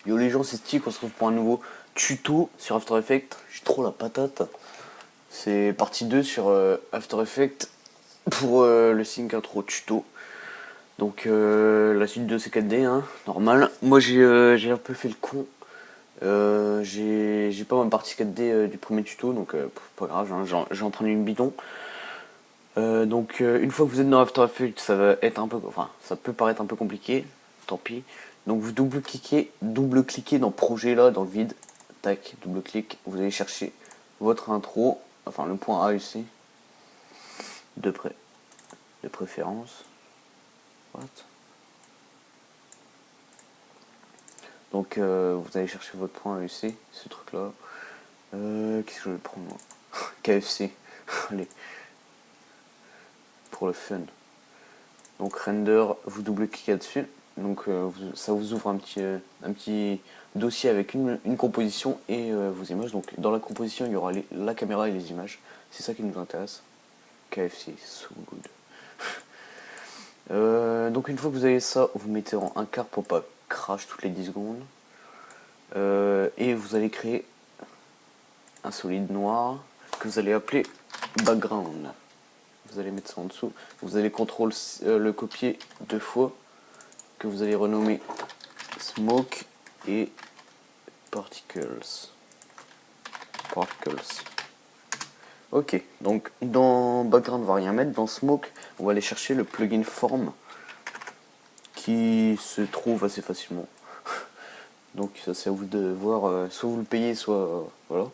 Yo les gens, c'est Stick, on se retrouve pour un nouveau tuto sur After Effects. J'ai trop la patate. C'est partie 2 sur After Effects pour le sync intro tuto. Donc la suite de c'est 4D, hein, normal. Moi j'ai un peu fait le con. J'ai pas ma partie 4D du premier tuto, donc pas grave, hein, j'en prenais une bidon. Donc une fois que vous êtes dans After Effects, ça va être un peu, enfin ça peut paraître un peu compliqué, tant pis. Donc vous double-cliquez dans projet là, dans le vide, tac, double-clic, vous allez chercher votre intro, enfin le point A ici, de préférence. What? Donc vous allez chercher votre point AUC, ce truc là. Qu'est-ce que je vais prendre moi? KFC, allez, pour le fun. Donc render, vous double-cliquez dessus. Donc ça vous ouvre un petit dossier avec une composition et vos images. Donc dans la composition, il y aura la caméra et les images. C'est ça qui nous intéresse. KFC, so good. Donc une fois que vous avez ça, vous mettez en 1/4 pour pas crash toutes les 10 secondes. Et vous allez créer un solide noir que vous allez appeler background. Vous allez mettre ça en dessous. Vous allez contrôle le copier 2 fois, que vous allez renommer smoke et particles. Ok, donc dans background on va rien mettre, dans smoke on va aller chercher le plugin form qui se trouve assez facilement. Donc ça c'est à vous de voir, soit vous le payez, soit voilà.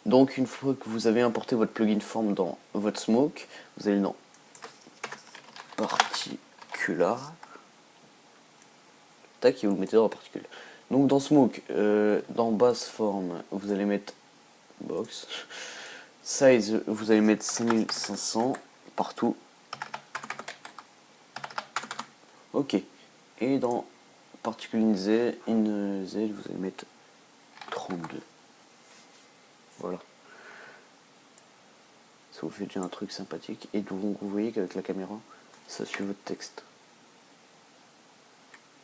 Donc une fois que vous avez importé votre plugin form dans votre smoke, vous allez dans particular, tac, et vous le mettez dans la particule. Donc dans smoke, dans base form, vous allez mettre box. Size, vous allez mettre 5500 partout. Ok. Et dans particule in Z, vous allez mettre 32. Voilà. Ça vous fait déjà un truc sympathique. Et donc vous voyez qu'avec la caméra, ça suit votre texte.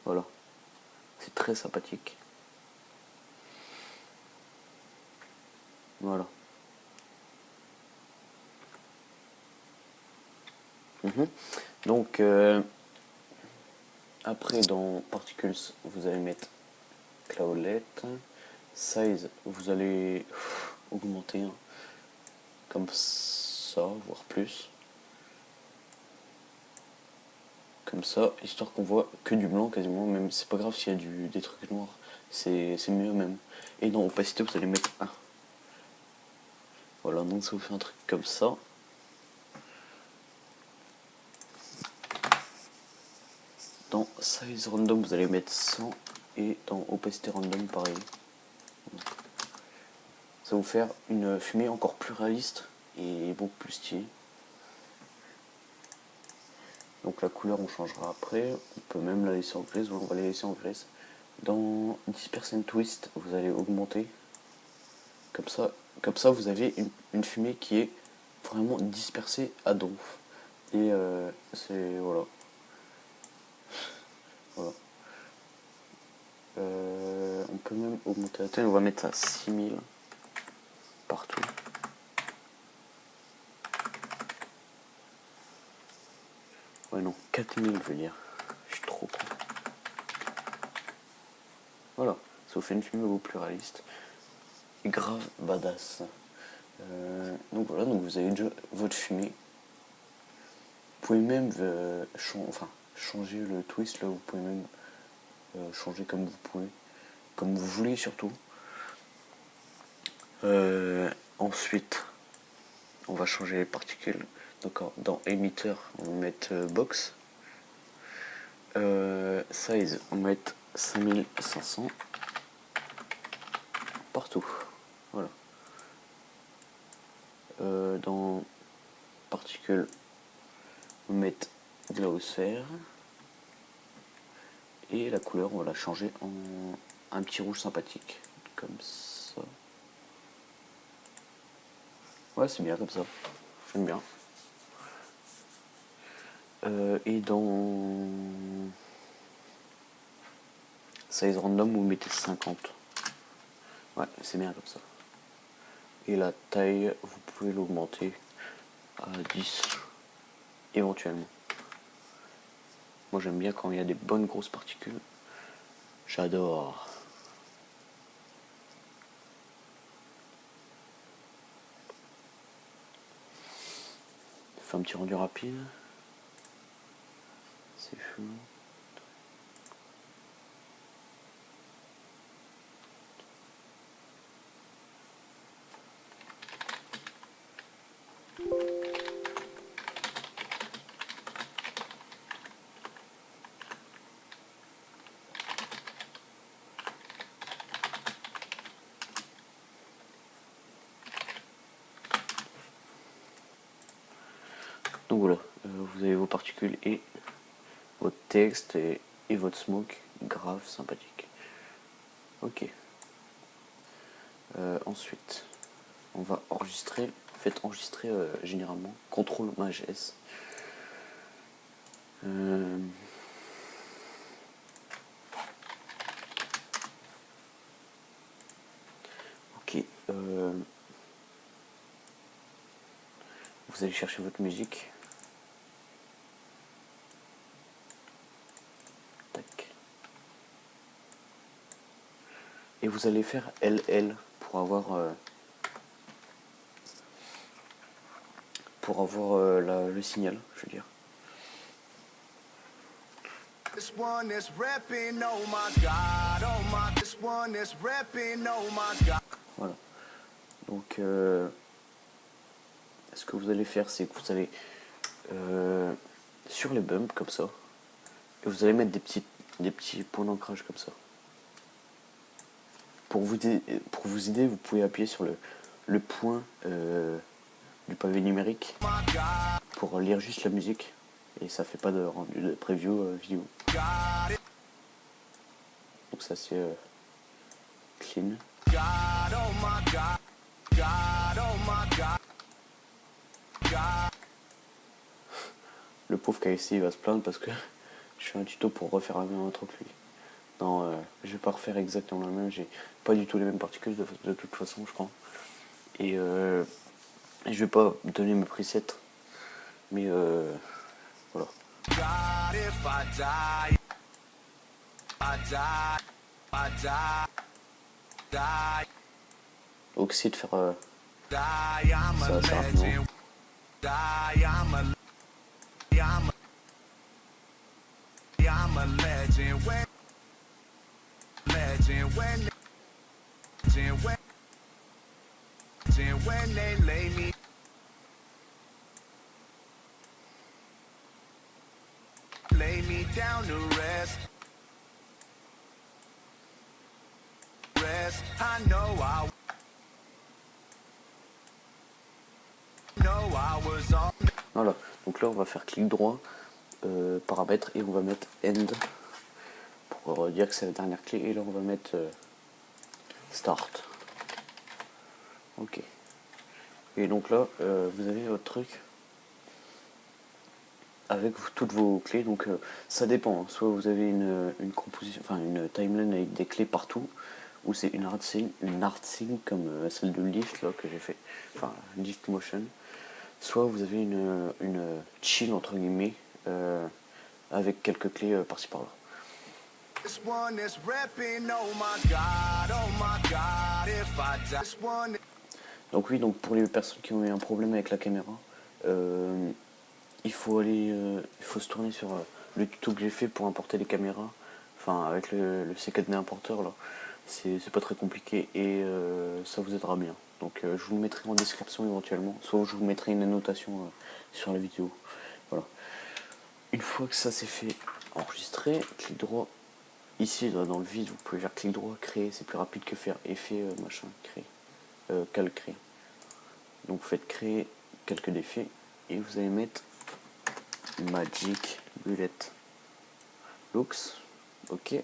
Voilà. C'est très sympathique. Voilà. Donc après dans Particles vous allez mettre Cloudlet. Size vous allez augmenter comme ça, voire plus. Comme ça, histoire qu'on voit que du blanc quasiment, même c'est pas grave s'il y a des trucs noirs, c'est mieux même. Et dans opacité vous allez mettre 1. Voilà, donc ça vous fait un truc comme ça. Dans size random vous allez mettre 100 et dans opacité random pareil. Ça va vous faire une fumée encore plus réaliste et beaucoup plus stylée. Donc la couleur on changera après, on peut même la laisser en grise, on va la laisser en grise. Dans Dispersion Twist vous allez augmenter, comme ça vous avez une fumée qui est vraiment dispersée à donf. Et c'est voilà. Voilà. On peut même augmenter la taille, on va mettre à 6000 partout. Ouais non, 4000 je veux dire. Je suis trop con. Voilà, ça vous fait une fumée beaucoup plus réaliste. Et grave badass. Donc voilà, donc vous avez déjà votre fumée. Vous pouvez même changer le twist là, vous pouvez même changer comme vous pouvez. Comme vous voulez surtout. Ensuite, on va changer les particules. Donc dans emitter, on va mettre box. Size, on va mettre 5500 partout. Voilà. Dans particules, on va mettre glossaire. Et la couleur, on va la changer en un petit rouge sympathique. Comme ça. Ouais, c'est bien comme ça. J'aime bien. Et dans size random, vous mettez 50. Ouais, c'est bien comme ça. Et la taille, vous pouvez l'augmenter à 10 éventuellement. Moi j'aime bien quand il y a des bonnes grosses particules. J'adore. Fais un petit rendu rapide. C'est fou. Donc voilà, vous avez vos particules et votre texte et votre smoke, grave sympathique. Ok. Ensuite, on va enregistrer. Faites enregistrer généralement CTRL Maj S. Ok. Vous allez chercher votre musique. Tac. Et vous allez faire LL pour avoir le signal, je veux dire. This one is rapping, oh my god, oh my, this one is rapping, oh my god. Voilà. Donc, ce que vous allez faire, c'est que vous allez sur les bumps comme ça, et vous allez mettre des petits points d'ancrage comme ça. Pour vous aider, vous pouvez appuyer sur le point du pavé numérique pour lire juste la musique, et ça fait pas de rendu de preview vidéo. Donc ça c'est clean. Le pauvre KFC il va se plaindre parce que je fais un tuto pour refaire la même intro que lui. Non, je vais pas refaire exactement la même, j'ai pas du tout les mêmes particules de toute façon je crois. Et je vais pas donner mes presets, mais voilà. Donc essayez de faire ça assez rapidement. When they lay me down to rest, I know I was on. Voilà, donc là on va faire clic droit, paramètres, et on va mettre end pour dire que c'est la dernière clé, et là on va mettre start. Ok. Et donc là, vous avez votre truc avec toutes vos clés. Donc ça dépend. Hein. Soit vous avez une composition, enfin une timeline avec des clés partout, ou c'est une art scene comme celle de Lift là que j'ai fait, enfin Lift Motion. Soit vous avez une chill entre guillemets avec quelques clés par-ci par-là. Donc oui, donc pour les personnes qui ont eu un problème avec la caméra, il faut se tourner sur le tuto que j'ai fait pour importer les caméras, enfin avec le C4D importeur là. C'est pas très compliqué et ça vous aidera bien. Donc je vous le mettrai en description éventuellement, soit je vous mettrai une annotation sur la vidéo. Voilà. Une fois que ça c'est fait, enregistrer, clic droit. Ici là, dans le vide, vous pouvez faire clic droit, créer, c'est plus rapide que faire effet machin, créer, calque créer. Donc vous faites créer quelques défis et vous allez mettre Magic Bullet Looks. Ok.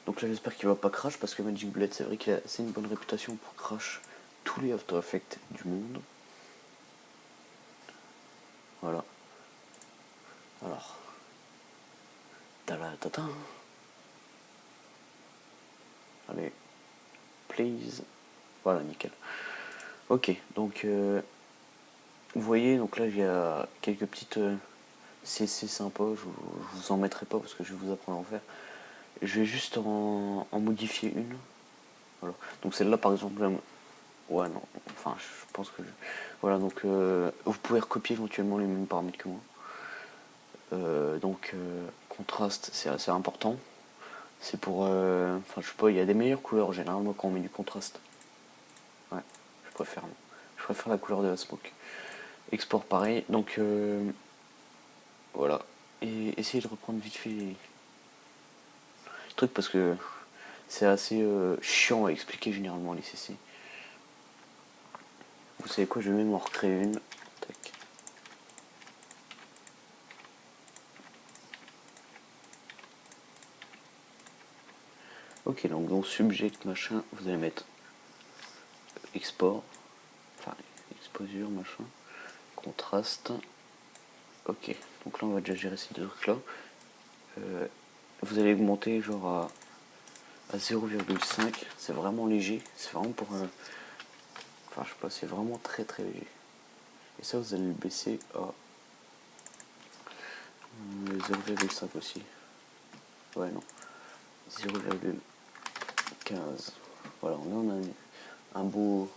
Donc là j'espère qu'il va pas crash parce que Magic Bullet c'est vrai que c'est une bonne réputation pour crash tous les After Effects du monde. Voilà. Alors. Tala tata. Allez, please. Voilà, nickel. Ok, donc vous voyez, donc là il y a quelques petites CC sympas, je vous en mettrai pas parce que je vais vous apprendre à en faire. Je vais juste en modifier une. Voilà. Donc celle-là par exemple, ouais non, enfin je pense que... Voilà, donc vous pouvez recopier éventuellement les mêmes paramètres que moi. Donc contraste c'est assez important. C'est pour... Enfin je sais pas, il y a des meilleures couleurs généralement quand on met du contraste. Ouais, je préfère. Je préfère la couleur de la smoke. Export pareil, donc voilà. Et essayer de reprendre vite fait les trucs parce que c'est assez chiant à expliquer généralement les CC. Vous savez quoi, je vais même en recréer une. Tac. Ok, donc dans subject machin, vous allez mettre export, enfin exposure machin, contraste. Ok, donc là on va déjà gérer ces deux trucs là. Vous allez augmenter genre à 0,5, c'est vraiment léger, c'est vraiment pour enfin je sais pas, c'est vraiment très très léger. Et ça vous allez le baisser à 0,5 aussi. Ouais non, 0,15. Voilà, là on a un beau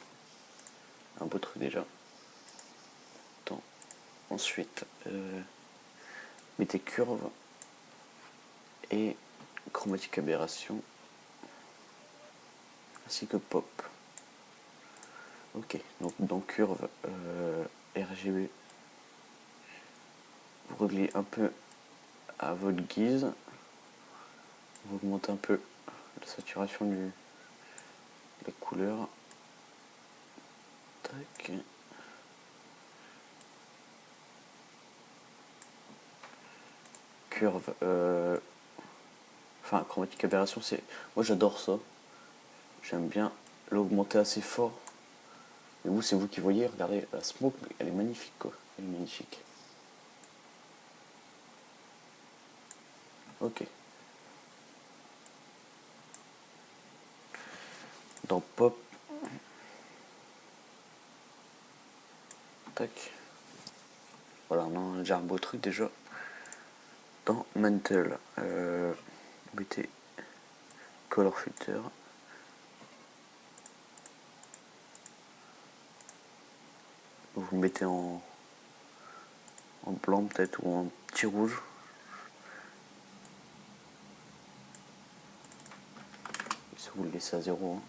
truc déjà. Attends. Ensuite, mettez curve et chromatique aberration ainsi que pop. Ok, donc dans curve RGB, vous réglez un peu à votre guise, vous augmentez un peu la saturation de la couleur. Tac. Curve, enfin chromatique aberration, c'est, moi j'adore ça. J'aime bien l'augmenter assez fort. Mais vous, c'est vous qui voyez, regardez, la smoke, elle est magnifique quoi. Elle est magnifique. Ok. Dans pop, tac. Voilà, on a déjà un beau truc déjà. Dans mantle, mettez color filter. Vous mettez en blanc peut-être ou en petit rouge. Si vous le laissez à 0. Hein.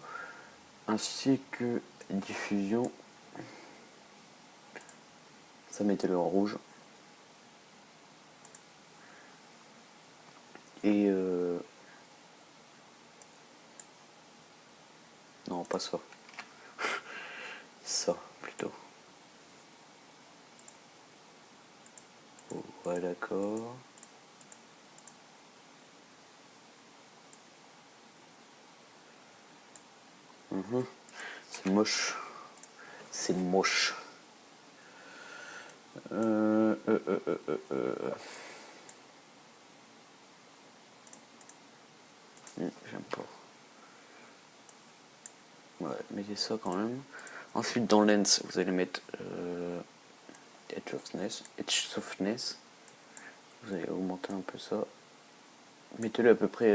Ainsi que diffusion. Ça mettez-le en rouge. Et non, pas ça. Ça, plutôt. Oh, ouais, d'accord. C'est moche. C'est moche. J'aime pas. Ouais, mettez ça quand même. Ensuite, dans Lens, vous allez mettre Edge Softness. Vous allez augmenter un peu ça. Mettez-le à peu près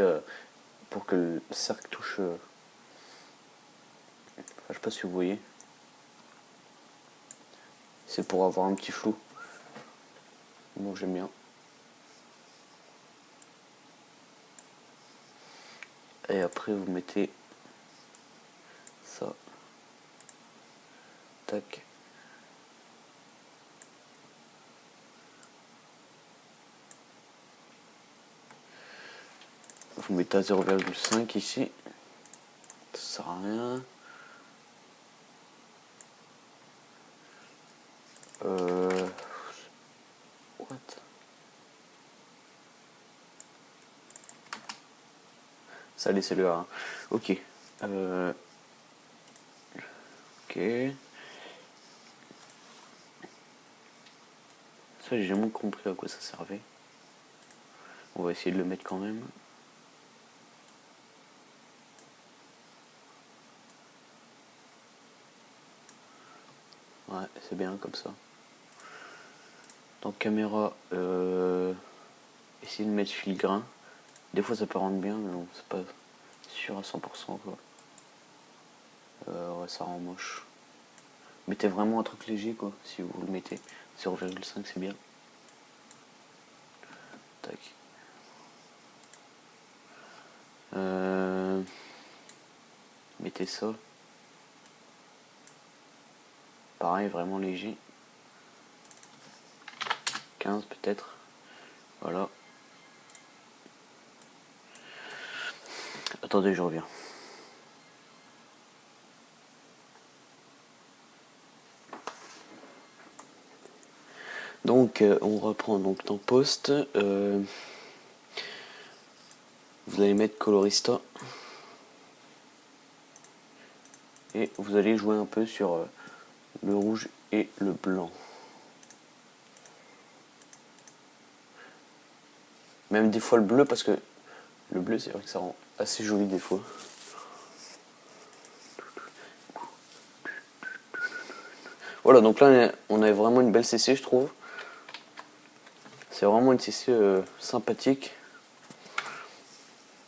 pour que le cercle touche. Je sais pas si vous voyez. C'est pour avoir un petit flou. Moi j'aime bien. Et après vous mettez ça. Tac. Vous mettez à 0,5 ici. Ça sert à rien. What? Ça laissez-le à 1. Ok. Ok. Ça j'ai jamais compris à quoi ça servait. On va essayer de le mettre quand même. c'est bien comme ça. Dans caméra, essayez de mettre filigrane. Des fois ça peut rendre bien, mais bon, c'est pas sûr à 100% quoi. Ouais, ça rend moche. Mettez vraiment un truc léger quoi, si vous le mettez. 0,5 c'est bien. Tac. Mettez ça. Pareil, vraiment léger. 15 peut-être. Voilà. Attendez, je reviens. Donc on reprend donc dans post. Vous allez mettre colorista. Et vous allez jouer un peu sur le rouge et le blanc. Même des fois le bleu, parce que le bleu c'est vrai que ça rend assez joli des fois. Voilà, donc là on a vraiment une belle CC je trouve. C'est vraiment une CC sympathique.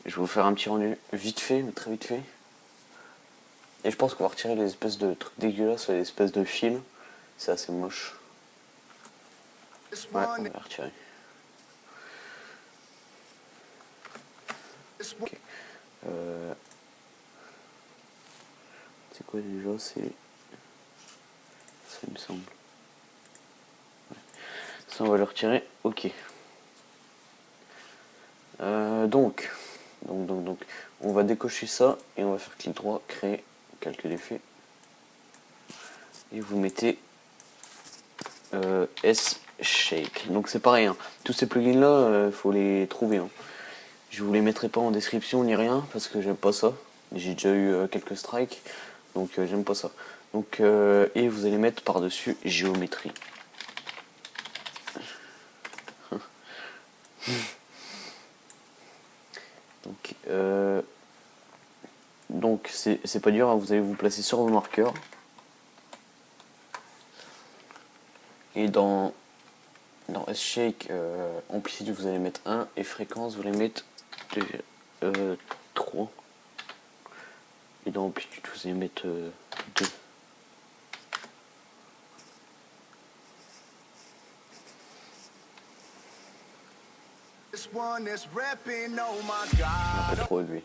Je vais vous faire un petit rendu vite fait, mais très vite fait. Et je pense qu'on va retirer les espèces de trucs dégueulasses, les espèces de fils. C'est assez moche. Ouais, on va les retirer. Okay. C'est quoi déjà? C'est... Ça il me semble. Ouais. Ça on va le retirer. Ok. Donc, on va décocher ça et on va faire clic droit, créer, calcul d'effet. Et vous mettez S-Shake. Donc c'est pareil, hein. Tous ces plugins là, faut les trouver. Hein. Je vous les mettrai pas en description ni rien parce que j'aime pas ça. J'ai déjà eu quelques strikes, donc j'aime pas ça. Donc et vous allez mettre par dessus géométrie. Donc c'est pas dur, hein. Vous allez vous placer sur vos marqueurs et dans S-Shake, amplitude vous allez mettre 1 et fréquence vous allez mettre 3 et dans amplitude vous allez mettre 2. Un peu trop élevé.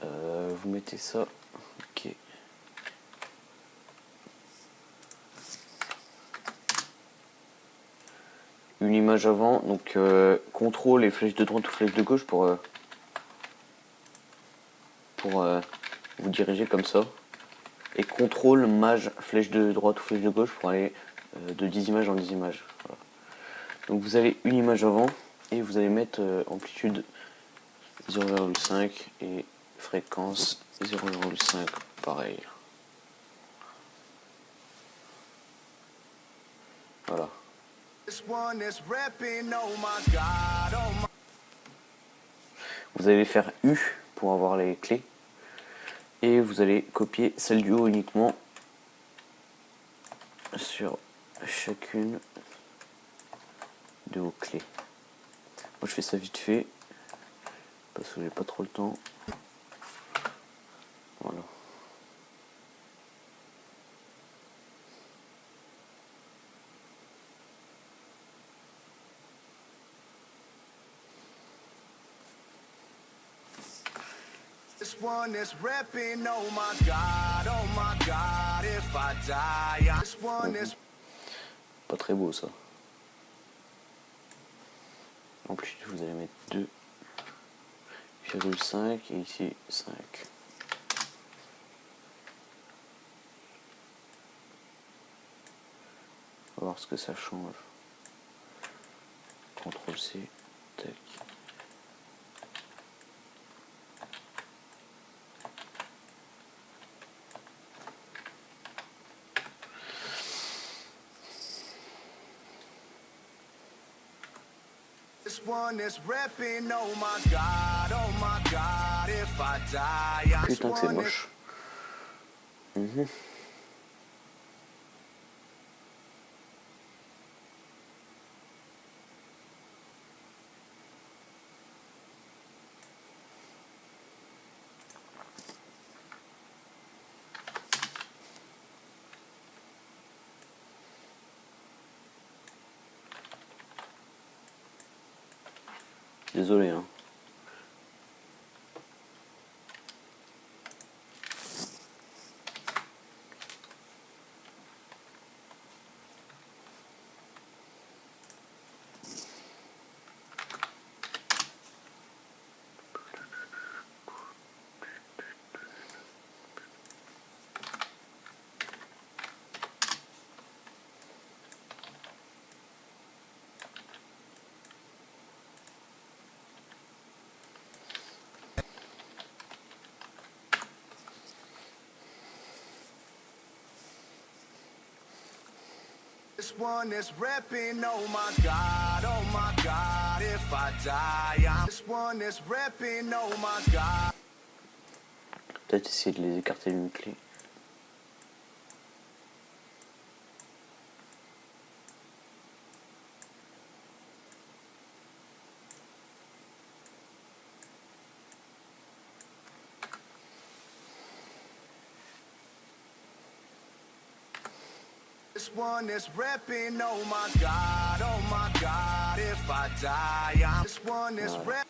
Vous mettez ça, ok. Une image avant, donc contrôle et flèche de droite ou flèche de gauche pour vous diriger comme ça. Et contrôle, mage, flèche de droite ou flèche de gauche pour aller de 10 images en 10 images. Voilà. Donc vous avez une image avant et vous allez mettre amplitude 0,5 et fréquence 0,5 pareil. Voilà. Vous allez faire U pour avoir les clés et vous allez copier celle du haut uniquement sur chacune de vos clés. Moi je fais ça vite fait parce que j'ai pas trop le temps. Voilà. Pas très beau ça. En plus vous allez mettre 2,5 et ici 5. On va voir ce que ça change. CTRL C, tac. This one is repping, oh my god, if I die, I'm Putain que c'est moche. Désolé hein. This one is repping, oh my god, if I die, I'm this one is repping, oh my god. Peut-être essayer de les écarter d'une clé. This one is repping, oh my god, if I die, I'm this one is Voilà.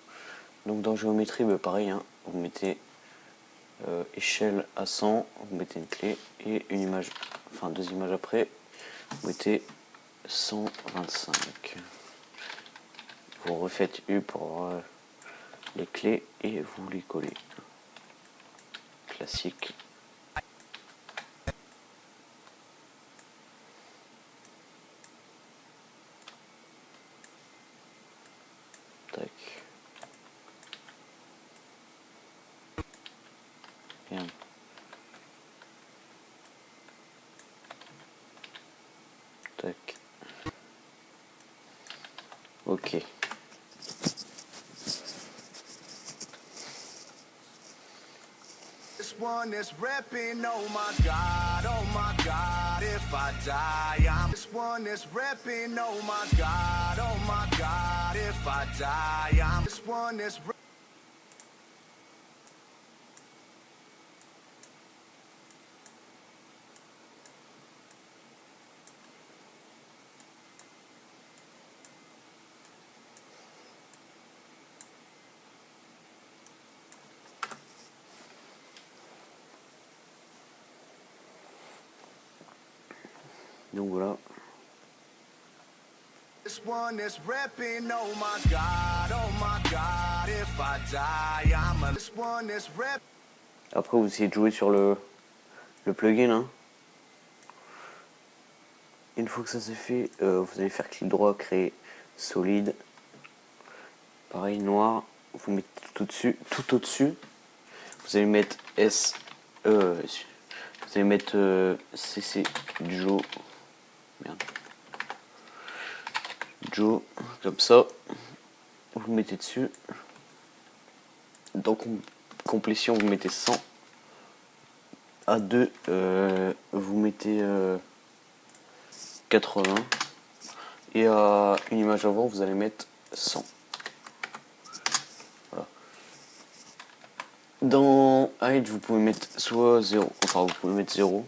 Donc dans géométrie, bah pareil, hein, vous mettez échelle à 100, vous mettez une clé et une image, enfin 2 images après, vous mettez 125. Vous refaites U pour les clés et vous les collez. Classique. Tac. Bien. Tac. Ok. This one is repping, oh my god, if I die, I'm this one is repping, oh my god, if I die, I'm this one is Donc voilà. This one is repping, oh my god, if I die, I'm a this one is rep. Après vous essayez de jouer sur le plugin. Hein. Une fois que ça c'est fait, vous allez faire clic droit, créer solide. Pareil, noir. Vous mettez tout au-dessus. Vous allez mettre vous allez mettre CC Joe. Merde. Joe, comme ça. Vous mettez dessus. Dans complétion, vous mettez 100. A2, vous mettez 80. Et à une image avant, vous allez mettre 100. Voilà. Dans height, vous pouvez mettre soit 0. Enfin, vous pouvez mettre 0.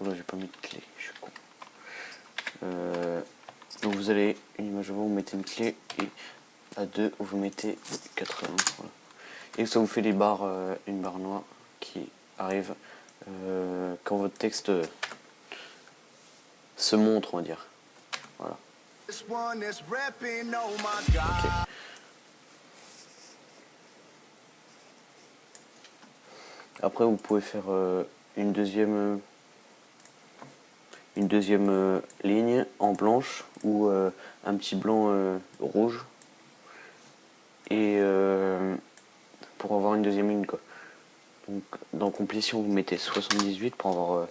Oula, j'ai pas mis de clé, je suis con. Donc vous allez, une image avant, vous mettez une clé. Et à 2, vous mettez 80. Voilà. Et ça vous fait des barres, une barre noire qui arrive quand votre texte se montre, on va dire. Voilà. This one is repping, oh my god. Ok. Après, vous pouvez faire une deuxième ligne en blanche ou un petit blanc rouge. Et pour avoir une deuxième ligne, quoi. Donc, dans complétion, vous mettez 78 pour avoir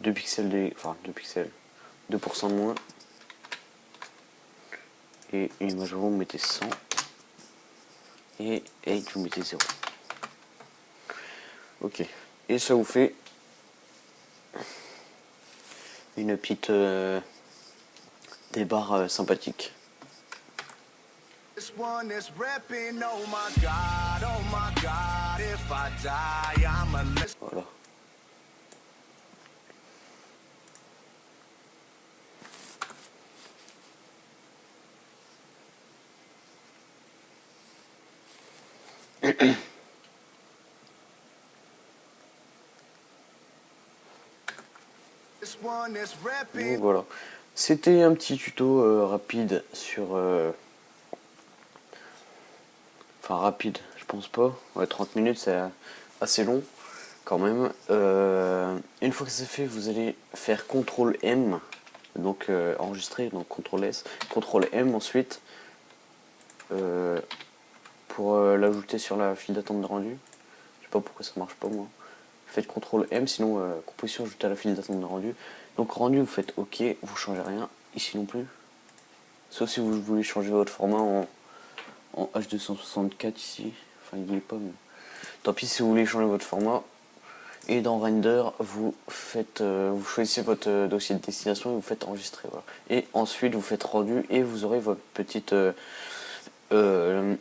2 pixels, 2% de moins. et image vous mettez 100 et age vous mettez 0. Ok, et ça vous fait une petite des barres sympathiques. This one is repping, oh my God, if I die, I'm a Voilà. This one is repping. Donc voilà, c'était un petit tuto rapide sur... Enfin rapide, je pense pas. Ouais, 30 minutes c'est assez long quand même. Une fois que c'est fait, vous allez faire CTRL M, donc enregistrer, donc CTRL S, CTRL M ensuite pour l'ajouter sur la file d'attente de rendu. Je sais pas pourquoi ça marche pas moi. Faites CTRL M, sinon composition ajouter à la file d'attente de rendu. Donc rendu, vous faites OK, vous changez rien, ici non plus. Sauf si vous voulez changer votre format en H264 ici. Enfin il n'y est pas mais... Tant pis si vous voulez changer votre format. Et dans Render, vous faites, vous choisissez votre dossier de destination et vous faites enregistrer. Voilà. Et ensuite vous faites rendu et vous aurez votre petite enfin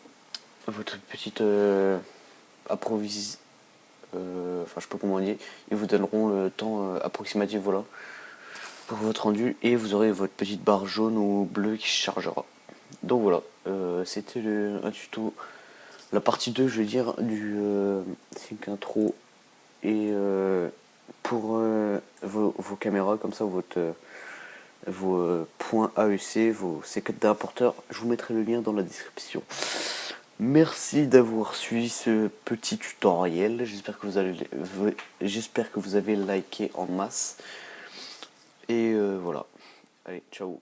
je sais pas comment on dit, ils vous donneront le temps approximatif, voilà, pour votre rendu, et vous aurez votre petite barre jaune ou bleue qui se chargera. Donc voilà, c'était un tuto, la partie 2 je veux dire du sync intro et pour vos caméras, comme ça vos points AEC, vos C4 d'importeur, je vous mettrai le lien dans la description. Merci d'avoir suivi ce petit tutoriel. J'espère que vous avez liké en masse. Et voilà. Allez, ciao.